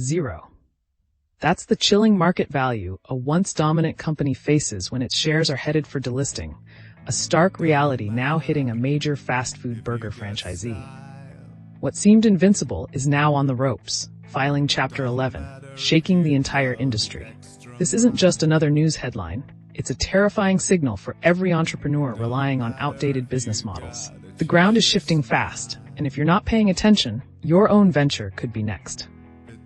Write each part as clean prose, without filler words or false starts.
Zero. That's the chilling market value a once dominant company faces when its shares are headed for delisting, a stark reality now hitting a major fast food burger franchisee. What seemed invincible is now on the ropes, filing Chapter 11, shaking the entire industry. This isn't just another news headline, it's a terrifying signal for every entrepreneur relying on outdated business models. The ground is shifting fast, and if you're not paying attention, your own venture could be next.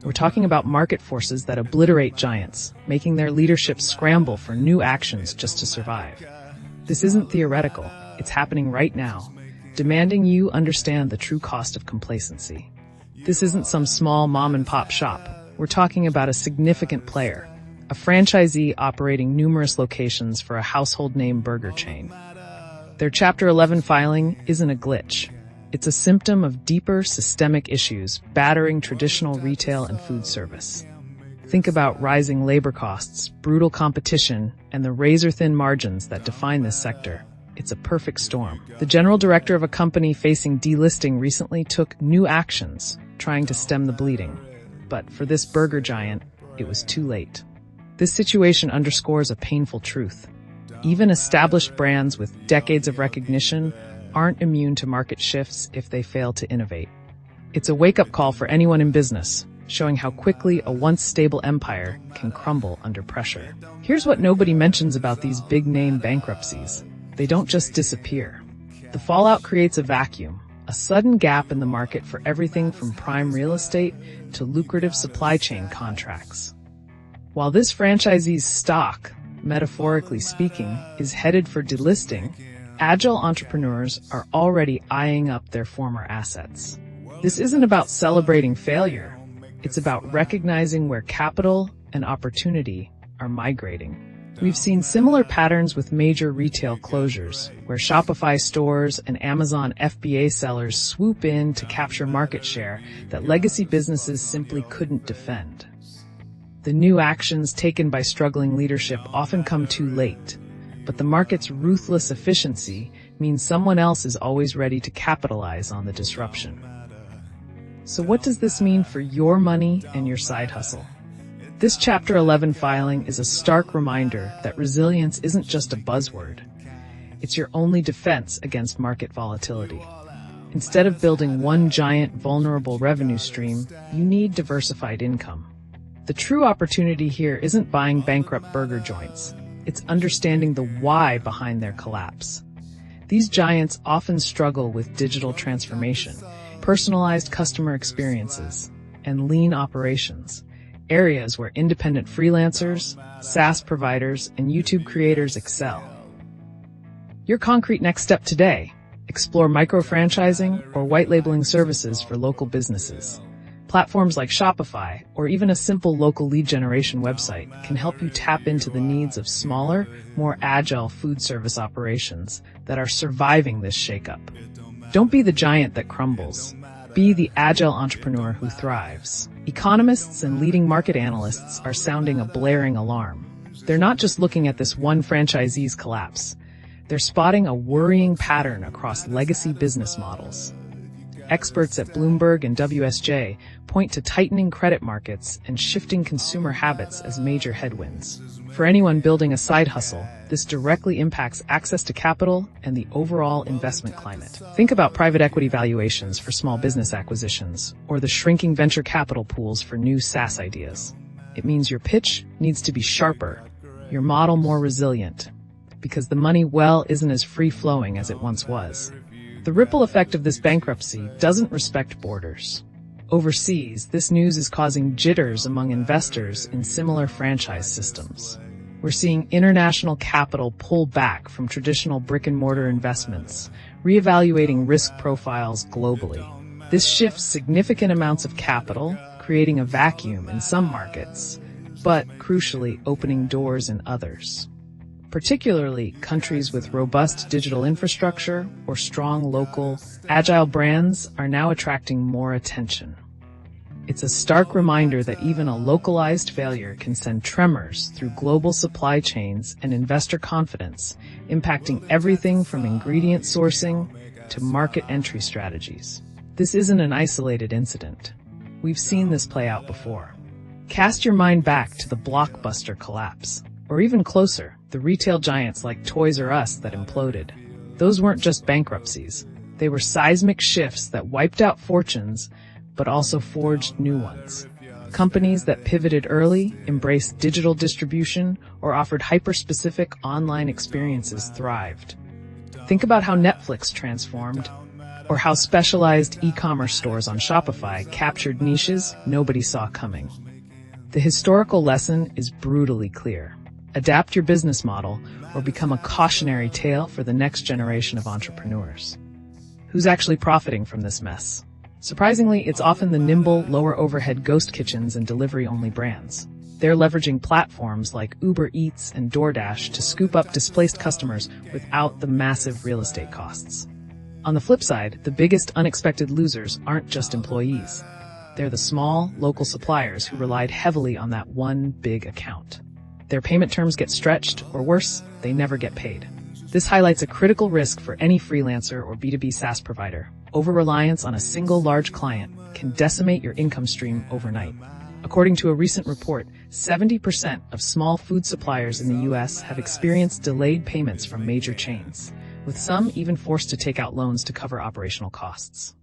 We're talking about market forces that obliterate giants, making their leadership scramble for new actions just to survive. This isn't theoretical, it's happening right now, demanding you understand the true cost of complacency. This isn't some small mom-and-pop shop. We're talking about a significant player, a franchisee operating numerous locations for a household name burger chain. Their Chapter 11 filing isn't a glitch. It's a symptom of deeper systemic issues battering traditional retail and food service. Think about rising labor costs, brutal competition, and the razor-thin margins that define this sector. It's a perfect storm. The general director of a company facing delisting recently took new actions, trying to stem the bleeding. But for this burger giant, it was too late. This situation underscores a painful truth. Even established brands with decades of recognition aren't immune to market shifts if they fail to innovate. It's a wake-up call for anyone in business, showing how quickly a once stable empire can crumble under pressure. Here's what nobody mentions about these big-name bankruptcies. They don't just disappear. The fallout creates a vacuum, a sudden gap in the market for everything from prime real estate to lucrative supply chain contracts. While this franchisee's stock, metaphorically speaking, is headed for delisting, agile entrepreneurs are already eyeing up their former assets. This isn't about celebrating failure. It's about recognizing where capital and opportunity are migrating. We've seen similar patterns with major retail closures, where Shopify stores and Amazon FBA sellers swoop in to capture market share that legacy businesses simply couldn't defend. The new actions taken by struggling leadership often come too late, but the market's ruthless efficiency means someone else is always ready to capitalize on the disruption. So what does this mean for your money and your side hustle? This Chapter 11 filing is a stark reminder that resilience isn't just a buzzword. It's your only defense against market volatility. Instead of building one giant, vulnerable revenue stream, you need diversified income. The true opportunity here isn't buying bankrupt burger joints. It's understanding the why behind their collapse. These giants often struggle with digital transformation, personalized customer experiences, and lean operations, areas where independent freelancers, SaaS providers, and YouTube creators excel. Your concrete next step today: explore micro-franchising or white-labeling services for local businesses. Platforms like Shopify, or even a simple local lead generation website, can help you tap into the needs of smaller, more agile food service operations that are surviving this shakeup. Don't be the giant that crumbles. Be the agile entrepreneur who thrives. Economists and leading market analysts are sounding a blaring alarm. They're not just looking at this one franchisee's collapse. They're spotting a worrying pattern across legacy business models. Experts at Bloomberg and WSJ point to tightening credit markets and shifting consumer habits as major headwinds. For anyone building a side hustle, this directly impacts access to capital and the overall investment climate. Think about private equity valuations for small business acquisitions, or the shrinking venture capital pools for new SaaS ideas. It means your pitch needs to be sharper, your model more resilient, because the money well isn't as free-flowing as it once was. The ripple effect of this bankruptcy doesn't respect borders. Overseas, this news is causing jitters among investors in similar franchise systems. We're seeing international capital pull back from traditional brick-and-mortar investments, reevaluating risk profiles globally. This shifts significant amounts of capital, creating a vacuum in some markets, but crucially opening doors in others. Particularly countries with robust digital infrastructure or strong local, agile brands are now attracting more attention. It's a stark reminder that even a localized failure can send tremors through global supply chains and investor confidence, impacting everything from ingredient sourcing to market entry strategies. This isn't an isolated incident. We've seen this play out before. Cast your mind back to the Blockbuster collapse. Or even closer, the retail giants like Toys R Us that imploded. Those weren't just bankruptcies. They were seismic shifts that wiped out fortunes, but also forged new ones. Companies that pivoted early, embraced digital distribution, or offered hyper-specific online experiences thrived. Think about how Netflix transformed, or how specialized e-commerce stores on Shopify captured niches nobody saw coming. The historical lesson is brutally clear. Adapt your business model or become a cautionary tale for the next generation of entrepreneurs. Who's actually profiting from this mess? Surprisingly, it's often the nimble, lower overhead ghost kitchens and delivery-only brands. They're leveraging platforms like Uber Eats and DoorDash to scoop up displaced customers without the massive real estate costs. On the flip side, the biggest unexpected losers aren't just employees. They're the small, local suppliers who relied heavily on that one big account. Their payment terms get stretched, or worse, they never get paid. This highlights a critical risk for any freelancer or B2B SaaS provider. Over-reliance on a single large client can decimate your income stream overnight. According to a recent report, 70% of small food suppliers in the U.S. have experienced delayed payments from major chains, with some even forced to take out loans to cover operational costs.